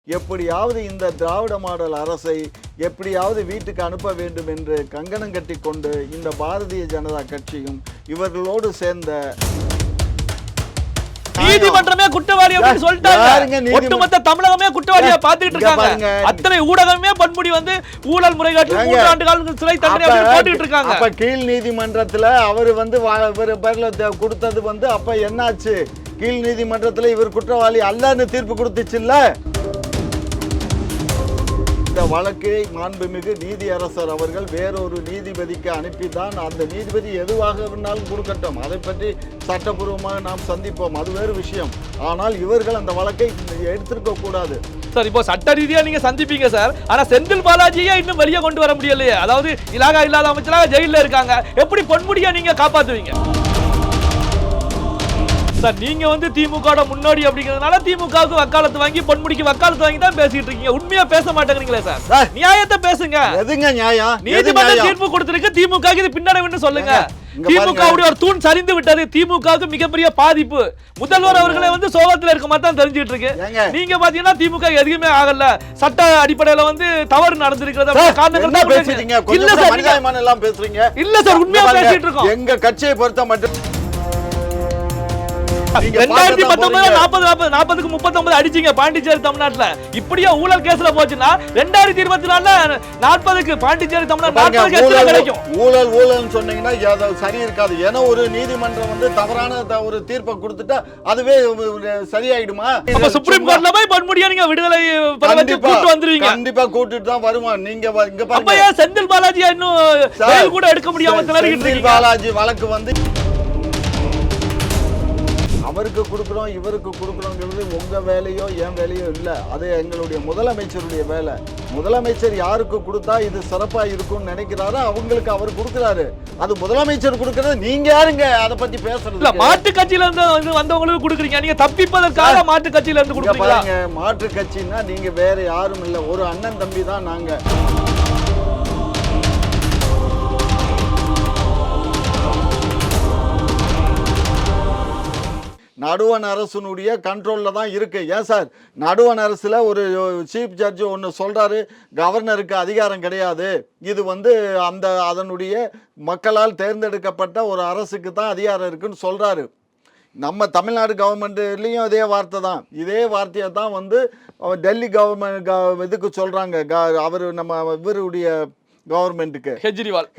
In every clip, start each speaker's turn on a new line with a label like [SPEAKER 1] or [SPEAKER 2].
[SPEAKER 1] எப்படியாவது இந்த திராவிட மாடல் அரசை எப்படியாவது வீட்டுக்கு அனுப்ப வேண்டும் என்று கங்கணம் கட்டி கொண்டு இந்த பாரதிய ஜனதா கட்சியும் இவர்களோடு சேர்ந்த
[SPEAKER 2] நீதிமன்றமே குற்றவாளி அப்படின்னு சொல்லிட்டாங்க. ஒட்டுமொத்த தமிழகமே குற்றவாளியா பாத்துக்கிட்டு இருக்காங்க. அத்தனை ஊடகமே பொன்முடி வந்து ஊழல் முறைகேட்டில் 3 ஆண்டு கால சிறை தண்டனை போட்டுட்டு இருக்காங்க.
[SPEAKER 1] அப்ப கீழ் நீதிமன்றத்துல அவர் வந்து பேர்ல கொடுத்தது வந்து அப்ப என்னாச்சு? கீழ் நீதிமன்றத்துல இவர் குற்றவாளி அல்லன்னு தீர்ப்பு கொடுத்துச்சுல்ல. இந்த வழக்கை மாண்புமிகு நீதியரசர் அவர்கள் வேறொரு நீதிபதிக்கு அனுப்பிதான் அந்த நீதிபதி எதுவாக வேணாலும் கொடுக்கட்டும், அதை பற்றி சட்டப்பூர்வமாக நாம் சந்திப்போம், அது வேறு விஷயம். ஆனால் இவர்கள் அந்த வழக்கை எடுத்திருக்க கூடாது
[SPEAKER 2] சார். இப்போ சட்ட ரீதியா நீங்க சந்திப்பீங்க சார், ஆனா செந்தில் பாலாஜியே இன்னும் வெளியே கொண்டு வர முடியலையே. அதாவது இலாகா இல்லாத அமைச்சராக ஜெயில இருக்காங்க, எப்படி பொன்முடியா நீங்க காப்பாத்துவீங்க சார்? நீங்க வந்து திமுக முன்னோடி அப்படிங்கிறதுனால திமுகவுக்கு வக்காலத்து வாங்கி பொன்முடிக்கு வக்காலத்து வாங்கி தான் பேசிட்டு இருக்கீங்க. உண்மையா பேச மாட்டேங்கிறீங்களே சார். நியாயத்தை பேசுங்க.
[SPEAKER 1] எதுங்க நியாயம்?
[SPEAKER 2] நீதிமன்ற தீர்ப்பு கொடுத்திருக்கு, திமுக இது பின்னடைவுன்னு சொல்லுங்க. திமுகவுடைய ஒரு தூண் சரிந்து விட்டது, திமுகவுக்கு மிகப்பெரிய பாதிப்பு. முதல்வர் அவர்களே வந்து சோகத்துல இருக்க மாதிரி தான் தெரிஞ்சுட்டு இருக்கு. நீங்க பாத்தீங்கன்னா திமுக எதுவுமே ஆகல, சட்ட அடிப்படையில வந்து தவறு நடந்திருக்கிறது காரணங்கள் தான்
[SPEAKER 1] பேசுறீங்க. இல்ல சார், மனிதாபிமானம் எல்லாம் பேசுறீங்க.
[SPEAKER 2] இல்ல சார், உண்மையா பேசிட்டு இருக்கோம்.
[SPEAKER 1] எங்க கட்சியை பொறுத்த மட்டும்
[SPEAKER 2] 2019 40க்கு 39 அடிச்சீங்க பாண்டிச்சேரி தமிழ்நாட்டுல. இப்படியே ஊழல் கேஸ்ல போச்சுன்னா 2024 40க்கு பாண்டிச்சேரி தமிழ்நாடு 40க்கு எத்தனை கிடைக்கும்?
[SPEAKER 1] ஊழல் சொன்னீங்கன்னா சரி இருக்காது. ஏன்னா ஒரு நீதிமன்றம் வந்து தவறான ஒரு தீர்ப்பை கொடுத்துட்டா அதுவே சரியாயிடுமா?
[SPEAKER 2] அப்ப சுப்ரீம் கோர்ட்ல போய் பொன்முடியா நீங்க விடுதலை கூட்டு வந்துருவீங்க.
[SPEAKER 1] கண்டிப்பா கூட்டிட்டு தான் வருவான். நீங்க இங்க பாருங்க,
[SPEAKER 2] அப்ப ஏன் செந்தில் பாலாஜி இன்னும் ஜெயில் கூட எடுக்க முடியாம திணறிட்டு இருக்கீங்க?
[SPEAKER 1] செந்தில் பாலாஜி வழக்கு வந்து அவருக்கு கொடுக்குறோம் இவருக்கு கொடுக்குறோங்கிறது உங்க வேலையோ என் வேலையோ இல்லை, அது எங்களுடைய முதலமைச்சருடைய வேலை. முதலமைச்சர் யாருக்கு கொடுத்தா இது சிறப்பா இருக்கும்னு நினைக்கிறாரோ அவங்களுக்கு அவர் கொடுக்குறாரு. அது முதலமைச்சர் கொடுக்கறது, நீங்க யாருங்க அதை பத்தி பேசுறது?
[SPEAKER 2] மாட்டு கட்சியில இருந்து வந்தவங்களுக்கு கொடுக்குறீங்க, நீங்க தப்பிப்பதற்காக மாட்டு கட்சியில இருந்து கொடுக்குறீங்க.
[SPEAKER 1] மாற்று கட்சின்னா நீங்க வேற யாரும் இல்லை, ஒரு அண்ணன் தம்பி தான் நாங்க. நடுவண் அரசுனுடைய கண்ட்ரோலில் தான் இருக்கு. ஏன் சார், நடுவண் அரசுல ஒரு சீஃப் ஜட்ஜ் ஒன்று சொல்றாரு, கவர்னருக்கு அதிகாரம் கிடையாது, இது வந்து அதனுடைய மக்களால் தேர்ந்தெடுக்கப்பட்ட ஒரு அரசுக்கு தான் அதிகாரம் இருக்குன்னு சொல்றாரு. நம்ம தமிழ்நாடு கவர்மெண்ட்லேயும் இதே வார்த்தை தான், இதே வார்த்தையை தான் வந்து டெல்லி கவர்மெண்ட் இதுக்கு சொல்றாங்க. அவர் நம்ம இவருடைய கவர்மெண்ட்டுக்கு,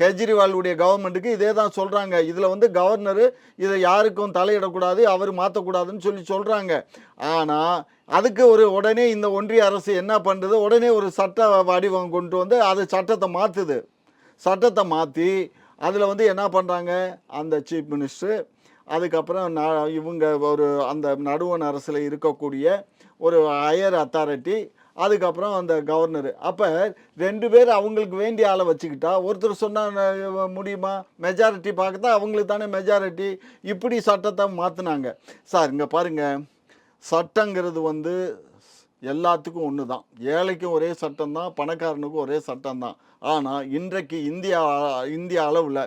[SPEAKER 1] கெஜ்ரிவாலுடைய கவர்மெண்ட்டுக்கு இதே தான் சொல்றாங்க. இதுல வந்து கவர்னர் இதை யாருக்கும் தலையிடக்கூடாது, அவர் மாற்றக்கூடாதுன்னு சொல்றாங்க. ஆனா அதுக்கு ஒரு உடனே இந்த ஒன்றிய அரசு என்ன பண்ணுறது, உடனே ஒரு சட்ட வடிவம் கொண்டு வந்து அது சட்டத்தை மாற்றுது. சட்டத்தை மாற்றி அதில் வந்து என்ன பண்ணுறாங்க, அந்த சீஃப் மினிஸ்டர், அதுக்கப்புறம் இவங்க ஒரு அந்த நடுவண் அரசில் இருக்கக்கூடிய ஒரு ஹையர் அத்தாரிட்டி, அதுக்கப்புறம் அந்த கவர்னர். அப்போ 2 பேர் அவங்களுக்கு வேண்டிய ஆளை வச்சுக்கிட்டா ஒருத்தர் சொன்னால் முடியுமா? மெஜாரிட்டி பார்க்க தான் அவங்களுக்கு தானே மெஜாரிட்டி. இப்படி சட்டத்தை மாற்றினாங்க சார். இங்கே பாருங்கள், சட்டங்கிறது வந்து எல்லாத்துக்கும் ஒன்று தான். ஏழைக்கும் ஒரே சட்டம் தான், பணக்காரனுக்கும் ஒரே சட்டம் தான். ஆனால் இன்றைக்கு இந்திய அளவில்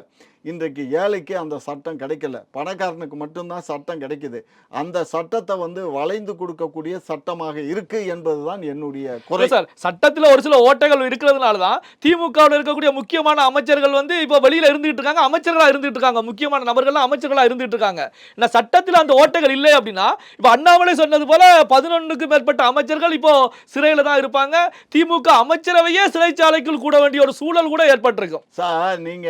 [SPEAKER 1] இன்றைக்கு ஏழைக்கு அந்த சட்டம் கிடைக்கல, பணக்காரனுக்கு மட்டும்தான் சட்டம் கிடைக்குது. அந்த சட்டத்தை வந்து வளைந்து கொடுக்கக்கூடிய சட்டமாக இருக்கு என்பதுதான் என்னுடைய குறை
[SPEAKER 2] சார். சட்டத்தில் ஒரு சில ஓட்டைகள் இருக்கிறதுனால தான் திமுகவில் இருக்கக்கூடிய முக்கியமான அமைச்சர்கள் வந்து இப்போ வெளியில இருந்துகிட்டு இருக்காங்க, அமைச்சர்களாக இருந்துகிட்டு இருக்காங்க, முக்கியமான நபர்கள்லாம் அமைச்சர்களாக இருந்துகிட்டு இருக்காங்க. இந்த சட்டத்தில் அந்த ஓட்டைகள் இல்லை அப்படின்னா இப்போ அண்ணாமலை சொன்னது போல 11க்கு மேற்பட்ட அமைச்சர்கள் இப்போ சிறையில் தான் இருப்பாங்க. திமுக அமைச்சரவையே சிறைச்சாலைக்குள் கூட வேண்டிய ஒரு சூழல் கூட ஏற்பட்டிருக்கும்.
[SPEAKER 1] சார், நீங்க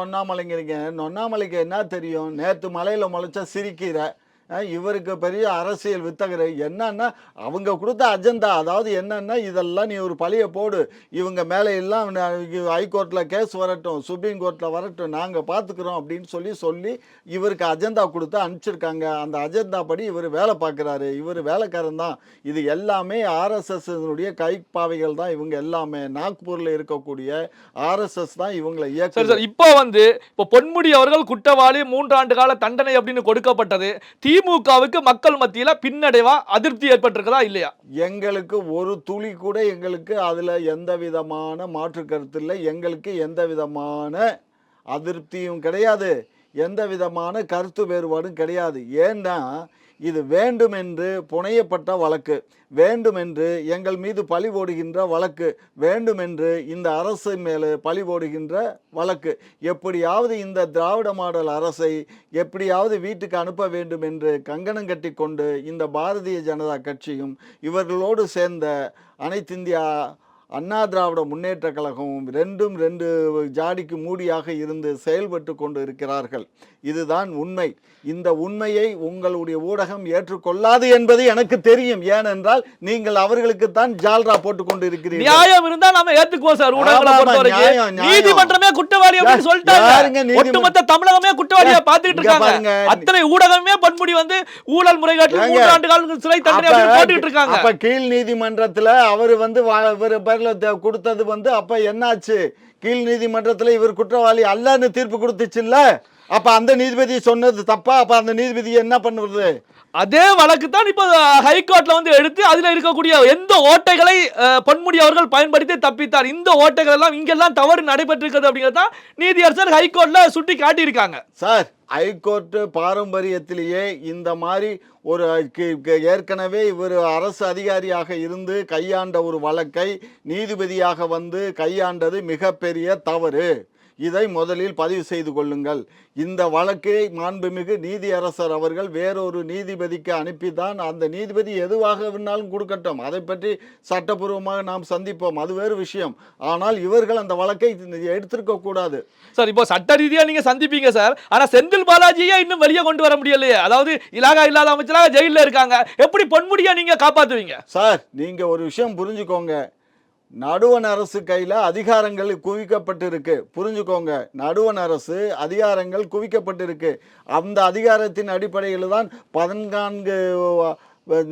[SPEAKER 1] நொன்னாமலைங்கிறீங்க. நொன்னாமலைக்கு என்ன தெரியும்? நேற்று மலையில் முளைச்சா சிரிக்கிற இவருக்கு பெரிய அரசியல் வித்தகர். என்னன்னா அவங்க கொடுத்த அஜெண்டா, அதாவது என்னன்னா இதெல்லாம் நீ ஒரு பழிய போடு, இவங்க மேலே எல்லாம் ஹைகோர்ட்டில் கேஸ் வரட்டும், சுப்ரீம் கோர்ட்டில் வரட்டும், நாங்கள் பார்த்துக்குறோம் அப்படின்னு சொல்லி இவருக்கு அஜெண்டா கொடுத்து அனுப்பிச்சிருக்காங்க. அந்த அஜெண்டா படி இவர் வேலை பார்க்குறாரு, இவர் வேலைக்காரன் தான். இது எல்லாமே ஆர்எஸ்எஸ்னுடைய கைப்பாவைகள் தான் இவங்க எல்லாமே. நாக்பூரில் இருக்கக்கூடிய ஆர்எஸ்எஸ் தான் இவங்களை இயக்க.
[SPEAKER 2] இப்போ பொன்முடி அவர்கள் குற்றவாளி, 3 ஆண்டு கால தண்டனை அப்படின்னு கொடுக்கப்பட்டது. திமுகவுக்கு மக்கள் மத்தியில பின்னடைவா அதிருப்தி ஏற்பட்டிருக்கதா இல்லையா?
[SPEAKER 1] எங்களுக்கு ஒரு துளி கூட எங்களுக்கு அதுல எந்த விதமான மாற்று கருத்து இல்லை. எங்களுக்கு எந்த விதமான அதிருப்தியும் கிடையாது, எந்த விதமான கருத்து வேறுபாடும் கிடையாது. ஏன்னா இது வேண்டுமென்று புனையப்பட்ட வழக்கு, வேண்டுமென்று எங்கள் மீது பழி போடுகின்ற வழக்கு, வேண்டுமென்று இந்த அரசு மேலே பழி போடுகின்ற வழக்கு. எப்படியாவது இந்த திராவிட மாடல் அரசை எப்படியாவது வீட்டுக்கு அனுப்ப வேண்டும் என்று கங்கணம் கட்டி கொண்டு இந்த பாரதிய ஜனதா கட்சியும் இவர்களோடு சேர்ந்த அனைத்திந்திய அண்ணா திராவிட முன்னேற்ற கழகமும் ரெண்டு ஜாடிக்கு மூடியாக இருந்து செயல்பட்டு கொண்டு இருக்கிறார்கள். இதுதான் உண்மை. இந்த உண்மையை உங்களுடைய ஊடகம் ஏற்றுக்கொள்ளாது என்பது எனக்கு தெரியும். ஏனென்றால் நீங்கள் அவர்களுக்கு தான் ஜால்ரா போட்டுக் கொண்டு இருக்கிறீர்கள்.
[SPEAKER 2] நியாயம் இருந்தா நாம ஏத்துக்குவோம் சார். ஊடகங்களை பொறுத்தவரைக்கும் நீதிமன்றமே குற்றவாளி அப்படின்னு சொல்லிட்டாங்க. ஒட்டுமொத்த தமிழகமே குற்றவாளியா பாத்துக்கிட்டு இருக்காங்க. அத்தனை ஊடகமே பொன்முடி வந்து ஊழல் முறைகேட்டில் 3 ஆண்டு கால சிறை தண்டனை போட்டுட்டு இருக்காங்க.
[SPEAKER 1] அப்ப கீழ் நீதிமன்றத்துல அவர் வந்து கொடுத்தது வந்து அப்ப என்னாச்சு? கீழ் நீதிமன்றத்துல இவர் குற்றவாளி அல்லன்னு தீர்ப்பு கொடுத்துச்சுல்ல. அப்ப அந்த நீதிபதி சொன்னது தப்பா? அப்ப அந்த நீதிபதி என்ன பண்ணுவது?
[SPEAKER 2] அதே வழக்கு தான் இப்போ ஹைகோர்ட்ல வந்து எடுத்து அதுல இருக்கக்கூடிய எந்த ஓட்டைகளை பொன்முடி அவர்கள் பயன்படுத்தி தப்பித்தார், இந்த ஓட்டைகள் எல்லாம் இங்கெல்லாம் தவறு நடைபெற்றிருக்கிறது அப்படிங்கிறத நீதியரசர் ஹைகோர்ட்ல சுட்டி காட்டியிருக்காங்க.
[SPEAKER 1] சார், ஹைகோர்ட் பாரம்பரியத்திலேயே இந்த மாதிரி ஒரு ஏற்கனவே இவர் அரசு அதிகாரியாக இருந்து கையாண்ட ஒரு வழக்கை நீதிபதியாக வந்து கையாண்டது மிகப்பெரிய தவறு. இதை முதலில் பதிவு செய்து கொள்ளுங்கள். இந்த வழக்கை மாண்புமிகு நீதியரசர் அவர்கள் வேறொரு நீதிபதிக்கு அனுப்பிதான் அந்த நீதிபதி எதுவாக வேணாலும் கொடுக்கட்டும், அதை பற்றி சட்டப்பூர்வமாக நாம் சந்திப்போம், அது வேறு விஷயம். ஆனால் இவர்கள் அந்த வழக்கை எடுத்திருக்க கூடாது.
[SPEAKER 2] சார், இப்போ சட்ட ரீதியா நீங்க சந்திப்பீங்க சார், ஆனா செந்தில் பாலாஜியை இன்னும் வெளியே கொண்டு வர முடியலையே. அதாவது இலாகா இல்லாத அமைச்சராக ஜெயில இருக்காங்க, எப்படி பொன்முடியா நீங்க காப்பாத்துவீங்க?
[SPEAKER 1] சார், நீங்க ஒரு விஷயம் புரிஞ்சுக்கோங்க. நடுவண் அரசு கையில் அதிகாரங்கள் குவிக்கப்பட்டிருக்கு. புரிஞ்சுக்கோங்க, நடுவண் அரசு அதிகாரங்கள் குவிக்கப்பட்டிருக்கு. அந்த அதிகாரத்தின் அடிப்படையில் தான் 14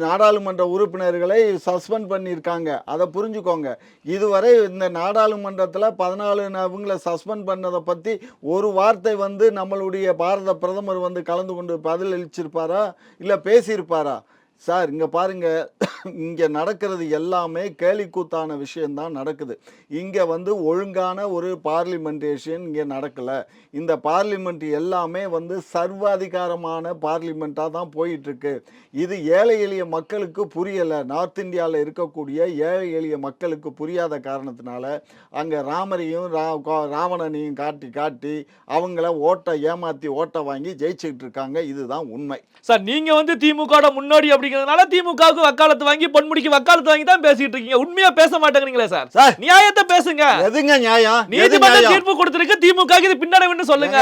[SPEAKER 1] நாடாளுமன்ற உறுப்பினர்களை சஸ்பெண்ட் பண்ணியிருக்காங்க. அதை புரிஞ்சுக்கோங்க. இதுவரை இந்த நாடாளுமன்றத்தில் 14 அவங்கள சஸ்பெண்ட் பண்ணதை பற்றி ஒரு வார்த்தை வந்து நம்மளுடைய பாரத பிரதமர் வந்து கலந்து கொண்டு பதில் அளிச்சிருப்பாரா, இல்லை பேசியிருப்பாரா? சார், இங்கே பாருங்கள், இங்கே நடக்கிறது எல்லாமே கேலிக்கூத்தான விஷயந்தான் நடக்குது. இங்கே வந்து ஒழுங்கான ஒரு பார்லிமெண்டேஷன் இங்கே நடக்கலை. இந்த பார்லிமெண்ட் எல்லாமே வந்து சர்வாதிகாரமான பார்லிமெண்ட்டாக தான் போயிட்டுருக்கு. இது ஏழை எளிய மக்களுக்கு புரியலை. நார்த் இந்தியாவில் இருக்கக்கூடிய ஏழை எளிய மக்களுக்கு புரியாத காரணத்தினால அங்கே ராமரையும் ராவணனையும் காட்டி காட்டி அவங்கள ஏமாற்றி ஓட்டை வாங்கி ஜெயிச்சுக்கிட்டு இருக்காங்க. இதுதான் உண்மை.
[SPEAKER 2] சார், நீங்கள் வந்து திமுக முன்னோடி அப்படிங்கிறதுனால திமுகவுக்கு வக்காலத்து வாங்கி பொன்முடிக்கு வக்காலத்து வாங்கி தான் பேசிட்டு இருக்கீங்க. உண்மையா பேச மாட்டேங்கிறீங்களே சார். சார், நியாயத்தை பேசுங்க.
[SPEAKER 1] எதுங்க நியாயம்?
[SPEAKER 2] நீதிமன்றம் தீர்ப்பு கொடுத்திருக்கு, திமுக இது பின்னடைவுன்னு சொல்லுங்க.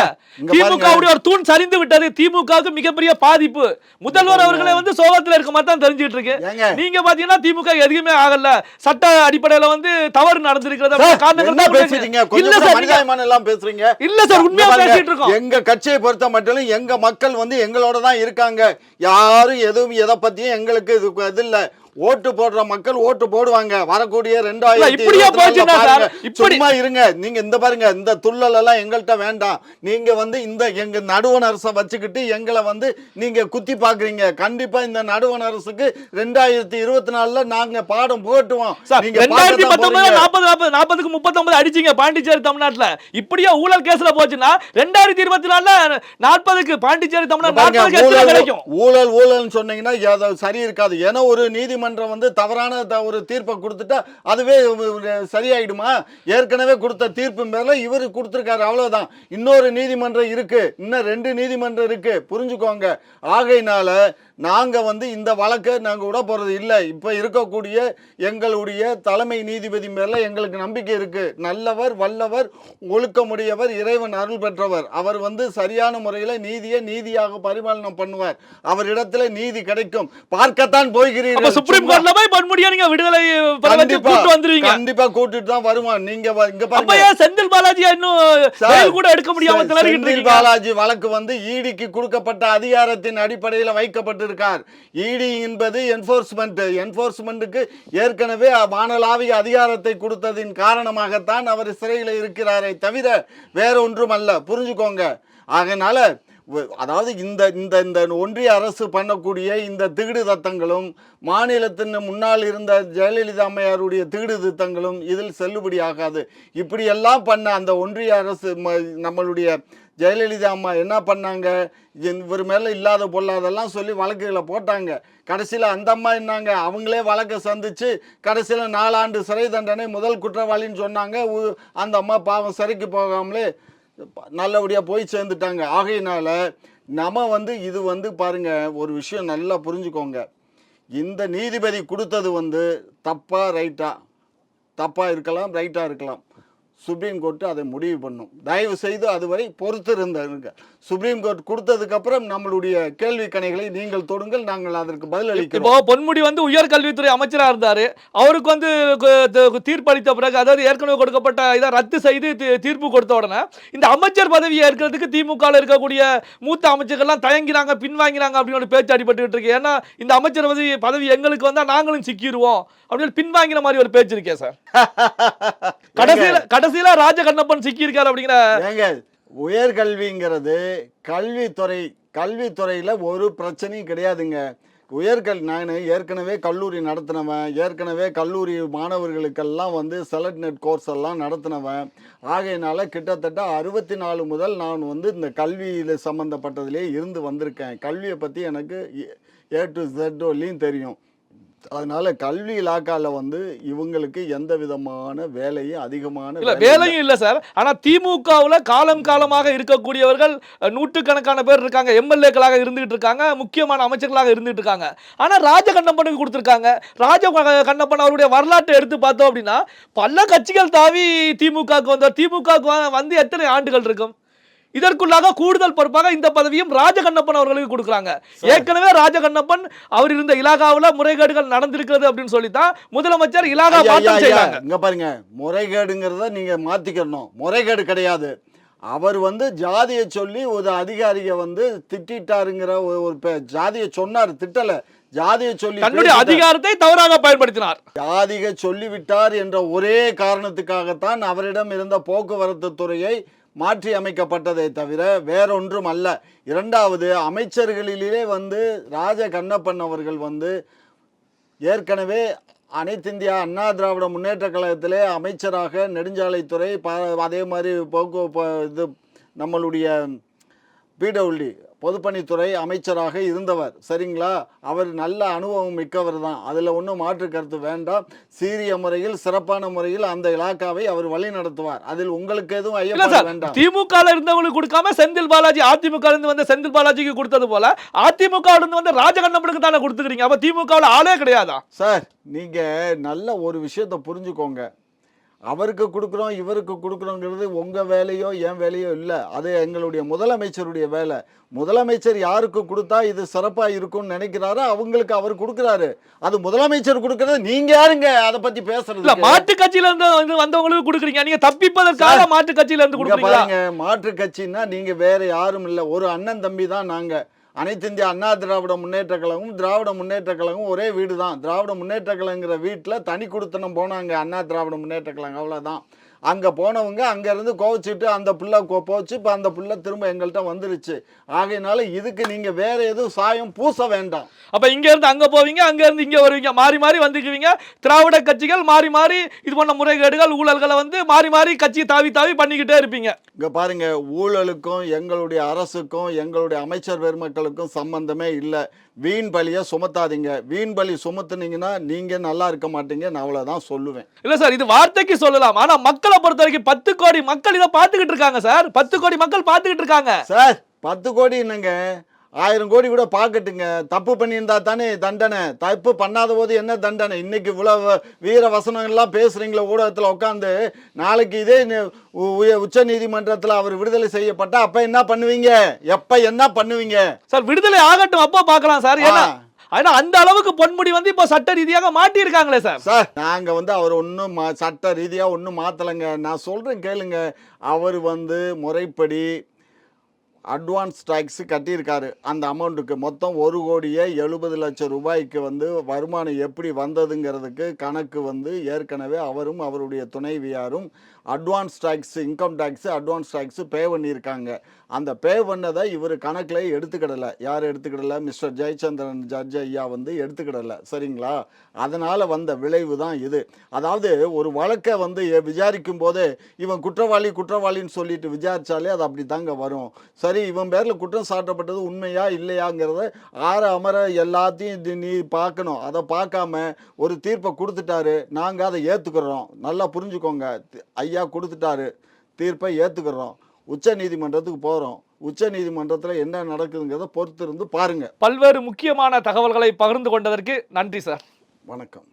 [SPEAKER 2] திமுகவுடைய ஒரு தூண் சரிந்து விட்டது, திமுகவுக்கு மிகப்பெரிய பாதிப்பு. முதல்வர் அவர்களே வந்து சோகத்துல இருக்க மாதிரி தான் தெரிஞ்சிட்டு இருக்கு. நீங்க பாத்தீங்கன்னா திமுக எதுவுமே ஆகல, சட்ட அடிப்படையில வந்து தவறு நடந்திருக்கிறது. இல்ல சார், உண்மையா பேசிட்டு இருக்கோம்.
[SPEAKER 1] எங்க கட்சியை பொறுத்த மட்டும் எங்க மக்கள் வந்து எங்களோட தான் இருக்காங்க. யாரும் எதுவும் எதை பத்தியும் எங்களுக்கு இது இல்ல. ஓட்டு போடுற மக்கள் ஓட்டு போடுவாங்க. வரக்கூடிய 2024 சும்மா இருங்க. நீங்க இந்த பாருங்க, இந்த துள்ளல் எல்லாம் எங்கள்கிட்ட வேண்டாம். நீங்க வந்து இந்த எங்க நடுவண் அரசை வச்சுக்கிட்டு எங்களை வந்து நீங்க குத்தி பாக்குறீங்க. கண்டிப்பா இந்த நடுவண் அரசுக்கு 2024 நாங்க பாடம் போட்டுவோம்.
[SPEAKER 2] 2019 40க்கு 39 அடிச்சீங்க பாண்டிச்சேரி தமிழ்நாட்டுல. இப்படியே ஊழல் கேஸ்ல போச்சுன்னா 2024 40க்கு பாண்டிச்சேரி தமிழ்நாடு கிடைக்கும்.
[SPEAKER 1] ஊழல் சொன்னீங்கன்னா சரி இருக்காது. ஏன்னா ஒரு நீதிமன்றம் வந்து தவறான ஒரு தீர்ப்பை கொடுத்துட்டா அதுவே சரியாயிடுமா? ஏற்கனவே கொடுத்த தீர்ப்பு மேல இவர் கொடுத்திருக்காரு, அவ்வளவுதான். இன்னொரு நீதிமன்றம் இருக்கு, இன்னும் 2 நீதிமன்றம் இருக்கு. புரிஞ்சுக்கோங்க. ஆகையினால நாங்க வந்து இந்த வழக்கை நாங்க விட போறது இல்லை. இப்ப இருக்கக்கூடிய எங்களுடைய தலைமை நீதிபதி மேல எங்களுக்கு நம்பிக்கை இருக்கு. நல்லவர், வல்லவர், ஒழுக்கமுடையவர், இறைவன் அருள் பெற்றவர். அவர் வந்து சரியான முறையில் நீதியை நீதியாக பரிபாலனம் பண்ணுவார். அவரிடத்துல நீதி கிடைக்கும். பார்க்கத்தான் போகிறீர்கள்.
[SPEAKER 2] சுப்ரீம் கோர்ட்ல போய் பொன்முடியை நீங்க விடுதலை கூட்டிட்டு வந்துருவீங்க.
[SPEAKER 1] கண்டிப்பா கூட்டிட்டு தான் வருவான். நீங்க இங்க பாருங்க,
[SPEAKER 2] செந்தில் பாலாஜி இன்னும் கூட எடுக்க முடியாம திணறிட்டு
[SPEAKER 1] செந்தில் பாலாஜி வழக்கு வந்து ஈடிக்கு கொடுக்கப்பட்ட அதிகாரத்தின் அடிப்படையில் வைக்கப்பட்டு இருக்கார். இடி என்பது என்போர்ஸ்மெண்ட்டுக்கு ஏற்கனவே வானளாவிய அதிகாரத்தை கொடுத்ததின் காரணமாகத்தான் அவர் சிறையில் இருக்கிறாரே தவிர வேற ஒன்றும் அல்ல. புரிஞ்சுக்கோங்க. அதனால அதாவது இந்த இந்த இந்த ஒன்றிய அரசு பண்ணக்கூடிய இந்த திகிடு தத்தங்களும் மாநிலத்தின் முன்னால் இருந்த ஜெயலலிதா அம்மையாருடைய திகிடு திட்டங்களும் இதில் செல்லுபடி ஆகாது. இப்படியெல்லாம் பண்ண அந்த ஒன்றிய அரசு நம்மளுடைய ஜெயலலிதா அம்மா என்ன பண்ணாங்க, இவர் மேலே இல்லாத பொல்லாதெல்லாம் சொல்லி வழக்குகளை போட்டாங்க. கடைசியில் அந்த அம்மா என்னாங்க, அவங்களே வழக்கை சந்தித்து கடைசியில் 4 ஆண்டு சிறை தண்டனை முதல் குற்றவாளின்னு சொன்னாங்க. அந்த அம்மா பாவம் சிறைக்கு போகாமலே நல்லபடியாக போய் சேர்ந்துட்டாங்க. ஆகையினால நம்ம இது பாருங்க, ஒரு விஷயம் நல்லா புரிஞ்சுக்கோங்க. இந்த நீதிபதி கொடுத்தது தப்பா ரைட்டா, தப்பாக இருக்கலாம் ரைட்டாக இருக்கலாம். சுப்ரீம் கோர்ட்டு அதை முடிவு பண்ணும். தயவு செய்து அதுவரை பொறுத்து இருந்த சுப்ரீம் கோர்ட் கொடுத்ததுக்கப்புறம் நம்மளுடைய கேள்வி கணைகளை நீங்கள் தொடுங்கள், நாங்கள் அதற்கு பதில் அளிக்கிறோம்.
[SPEAKER 2] இப்போ பொன்முடி உயர்கல்வித்துறை அமைச்சராக இருந்தார். அவருக்கு தீர்ப்பளித்த பிறகு, அதாவது ஏற்கனவே கொடுக்கப்பட்ட இதை ரத்து செய்து தீர்ப்பு கொடுத்த உடனே இந்த அமைச்சர் பதவியை ஏற்கிறதுக்கு திமுகவில் இருக்கக்கூடிய மூத்த அமைச்சர்கள்லாம் தயங்கிறாங்க, பின்வாங்கிறாங்க அப்படின்னு ஒரு பேச்சு அடிபட்டு இருக்கு. ஏன்னா இந்த அமைச்சர் பதவி எங்களுக்கு வந்தால் நாங்களும் சிக்கிடுவோம் அப்படின்னு பின்வாங்கிற மாதிரி ஒரு பேச்சு இருக்கே சார். கடைசியில ராஜகண்ணப்பன் சிக்கி இருக்காரு அப்படிங்கிற.
[SPEAKER 1] ஏங்க, உயர்கல்விங்கிறது கல்வித்துறையில ஒரு பிரச்சனையும் கிடையாதுங்க. நான் ஏற்கனவே கல்லூரி நடத்தினவன், ஏற்கனவே கல்லூரி மாணவர்களுக்கெல்லாம் செலக்ட் கோர்ஸ் எல்லாம் நடத்தினவன். ஆகையினால கிட்டத்தட்ட 64 முதல் நான் இந்த கல்வியில் சம்மந்தப்பட்டதிலே இருந்து வந்திருக்கேன். கல்வியை பற்றி எனக்கு A to Z வரலையும் தெரியும். அதனால கல்வி இலாக்கால இவங்களுக்கு எந்த விதமான வேலையும் அதிகமான
[SPEAKER 2] வேலையும் இல்லை சார். ஆனா திமுகவுல காலமாக இருக்கக்கூடியவர்கள் நூற்றுக்கணக்கான பேர் இருக்காங்க, எம்எல்ஏக்களாக இருந்துகிட்டு இருக்காங்க, முக்கியமான அமைச்சர்களாக இருந்துட்டு இருக்காங்க. ஆனா ராஜகண்ணப்பனுக்கு கொடுத்துருக்காங்க. ராஜகண்ணப்பன் அவருடைய வரலாற்றை எடுத்து பார்த்தோம் அப்படின்னா பல கட்சிகள் தாவி திமுகவுக்கு வந்தார். திமுகவுக்கு எத்தனை ஆண்டுகள் இருக்கும்? இதற்குள்ளாக கூடுதல் பொறுப்பாக இந்த பதவியும் ராஜகண்ணப்பன் அவர்களுக்கு கொடுக்குறாங்க. ஏற்கனவே ராஜகண்ணப்பன் அவர் இருந்த இலாகாவில் முறைகேடுகள் நடந்திருக்கிறது அப்படின்னு சொல்லித்தான் முதலமைச்சர் இலாகா மாற்றம் செய்றாங்க.
[SPEAKER 1] இங்க பாருங்க, முறைகேடுங்கிறத நீங்க மாத்திக்கணும். முறைகேடு கிடையாது. அவர் ஜாதியை சொல்லி ஒரு அதிகாரியை திட்டாருங்கிற ஒரு ஜாதியை சொன்னார், திட்டல, ஜாதியை சொல்லி
[SPEAKER 2] தன்னுடைய அதிகாரத்தை தவறாக பயன்படுத்தினார்.
[SPEAKER 1] ஜாதியை சொல்லிவிட்டார் என்ற ஒரே காரணத்துக்காகத்தான் அவரிடம் இருந்த போக்குவரத்து துறையை மாற்றி அமைக்கப்பட்டதை தவிர வேறொன்றும் அல்ல. இரண்டாவது, அமைச்சர்களிலே ராஜகண்ணப்பன் அவர்கள் ஏற்கனவே அனைத்திந்தியா அண்ணா திராவிட முன்னேற்ற கழகத்திலே அமைச்சராக நெடுஞ்சாலைத்துறை, அதே மாதிரி இது நம்மளுடைய பிடபிள்யூடி பொதுப்பணித்துறை அமைச்சராக இருந்தவர். சரிங்களா? அவர் நல்ல அனுபவம் மிக்கவர் தான், அதில் ஒன்றும் மாற்று கருத்து வேண்டாம். சீரிய முறையில் சிறப்பான முறையில் அந்த இலாக்காவை அவர் வழி நடத்துவார். அதில் உங்களுக்கு எதுவும் ஐயப்பட வேண்டாம்.
[SPEAKER 2] திமுக இருந்தவங்களுக்கு கொடுக்காம செந்தில் பாலாஜி, அதிமுக இருந்து வந்த செந்தில் பாலாஜிக்கு கொடுத்தது போல அதிமுக இருந்து ராஜகண்ணப்பனுக்கு தானே கொடுத்துக்கிறீங்க. அப்ப திமுக ஆளே கிடையாதா
[SPEAKER 1] சார்? நீங்க நல்ல ஒரு விஷயத்தை புரிஞ்சுக்கோங்க. அவருக்கு கொடுக்குறோம் இவருக்கு கொடுக்குறோங்கிறது உங்கள் வேலையோ என் வேலையோ இல்லை, அது எங்களுடைய முதலமைச்சருடைய வேலை. முதலமைச்சர் யாருக்கு கொடுத்தா இது சிறப்பாக இருக்கும்னு நினைக்கிறாரோ அவங்களுக்கு அவர் கொடுக்குறாரு. அது முதலமைச்சர் கொடுக்கறது, நீங்க யாருங்க அதை பத்தி பேசுறது?
[SPEAKER 2] மாற்று கட்சியில இருந்து வந்தவங்களுக்கு கொடுக்குறீங்க, நீங்க தப்பிப்பதற்காக மாற்று கட்சியில இருந்து கொடுக்குறீங்க.
[SPEAKER 1] மாற்று கட்சின்னா நீங்க வேற யாரும் இல்லை, ஒரு அண்ணன் தம்பி தான் நாங்க. அனைத்து இந்திய அண்ணா திராவிட முன்னேற்ற கழகமும் திராவிட முன்னேற்ற கழகம் ஒரே வீடு தான். திராவிட முன்னேற்ற கழகங்கிற வீட்டில் தனி கொடுத்தனம் போனாங்க அண்ணா திராவிட முன்னேற்ற கழகம், அவ்வளோதான். அங்கே போனவங்க அங்கேருந்து கோவிச்சிட்டு அந்த பிள்ளை போச்சு, இப்போ அந்த பிள்ளை திரும்ப எங்கள்கிட்ட வந்துருச்சு. ஆகையினால இதுக்கு நீங்கள் வேற எதுவும் சாயம் பூச வேண்டாம்.
[SPEAKER 2] அப்போ இங்கேருந்து அங்கே போவீங்க, அங்கேருந்து இங்கே வருவீங்க, மாறி மாறி வந்துக்குவீங்க. திராவிட கட்சிகள் மாறி மாறி இது பண்ண முறைகேடுகள் ஊழல்களை மாறி மாறி கட்சி தாவி தாவி பண்ணிக்கிட்டே இருப்பீங்க.
[SPEAKER 1] இங்கே பாருங்க, ஊழலுக்கும் எங்களுடைய அரசுக்கும் எங்களுடைய அமைச்சர் பெருமக்களுக்கும் சம்பந்தமே இல்லை. வீண் பலியை சுமத்தாதீங்க. வீண் பலி சுமத்துனீங்கன்னா நீங்க நல்லா இருக்க மாட்டீங்க, நான் அவ்வளவுதான் சொல்லுவேன்.
[SPEAKER 2] இல்ல சார், இது வார்த்தைக்கு சொல்லலாம், ஆனா மக்களை பொறுத்த வரைக்கும் 10 கோடி மக்கள் இதை பார்த்துக்கிட்டு இருக்காங்க சார். 10 கோடி மக்கள் பார்த்துக்கிட்டு இருக்காங்க
[SPEAKER 1] சார். 10 கோடி என்னங்க, 1000 கோடி கூட பார்க்கட்டுங்க. தப்பு பண்ணியிருந்தா தானே தண்டனை, தப்பு பண்ணாத போது என்ன தண்டனை? இன்னைக்கு இவ்வளவு வீர வசனங்கள்லாம் பேசுறீங்களா ஊடகத்தில் உட்காந்து, நாளைக்கு இதே உச்ச நீதிமன்றத்தில் அவர் விடுதலை செய்யப்பட்டா அப்ப என்ன பண்ணுவீங்க? எப்ப என்ன பண்ணுவீங்க
[SPEAKER 2] சார்? விடுதலை ஆகட்டும், அப்பா பார்க்கலாம் சார். ஏன்னா அந்த அளவுக்கு பொன்முடி இப்போ சட்ட ரீதியாக மாட்டி இருக்காங்களே சார்.
[SPEAKER 1] சார், நாங்க அவர் ஒன்றும் சட்ட ரீதியாக ஒன்றும் மாத்தலைங்க. நான் சொல்றேன் கேளுங்க. அவர் முறைப்படி அட்வான்ஸ் டேக்ஸ் கட்டியிருக்காரு. அந்த அமௌண்ட்டுக்கு மொத்தம் 1,70,00,000 ரூபாய்க்கு வந்து வருமானம் எப்படி வந்ததுங்கிறதுக்கு கணக்கு வந்து ஏற்கனவே அவரும் அவருடைய துணைவியாரும் advance tax, income tax, advance tax pay பண்ணியிருக்காங்க. அந்த பே பண்ணதை இவர் கணக்கில் எடுத்துக்கிடலை. யார் எடுத்துக்கிடலை? மிஸ்டர் ஜெயச்சந்திரன் ஜட்ஜ் ஐயா வந்து எடுத்துக்கிடலை. சரிங்களா? அதனால் வந்த விளைவு தான் இது. அதாவது ஒரு வழக்கை வந்து விசாரிக்கும் போதே இவன் குற்றவாளின்னு சொல்லிட்டு விசாரிச்சாலே அது அப்படி தாங்க வரும். சரி, இவன் பேரில் குற்றம் சாட்டப்பட்டது உண்மையா இல்லையாங்கிறத ஆற அமர எல்லாத்தையும் நீ பார்க்கணும். அதை பார்க்காம ஒரு தீர்ப்பை கொடுத்துட்டாரு, நாங்கள் அதை ஏற்றுக்கிறோம். நல்லா புரிஞ்சுக்கோங்க, ஐயா கொடுத்துட்டாரு, தீர்ப்பை ஏற்றுக்கிறோம், உச்ச நீதிமன்றத்துக்கு போகிறோம். உச்ச நீதிமன்றத்தில் என்ன நடக்குதுங்கிறத பொறுத்திருந்து பாருங்க.
[SPEAKER 2] பல்வேறு முக்கியமான தகவல்களை பகிர்ந்து கொண்டதற்கு நன்றி சார்.
[SPEAKER 1] வணக்கம்.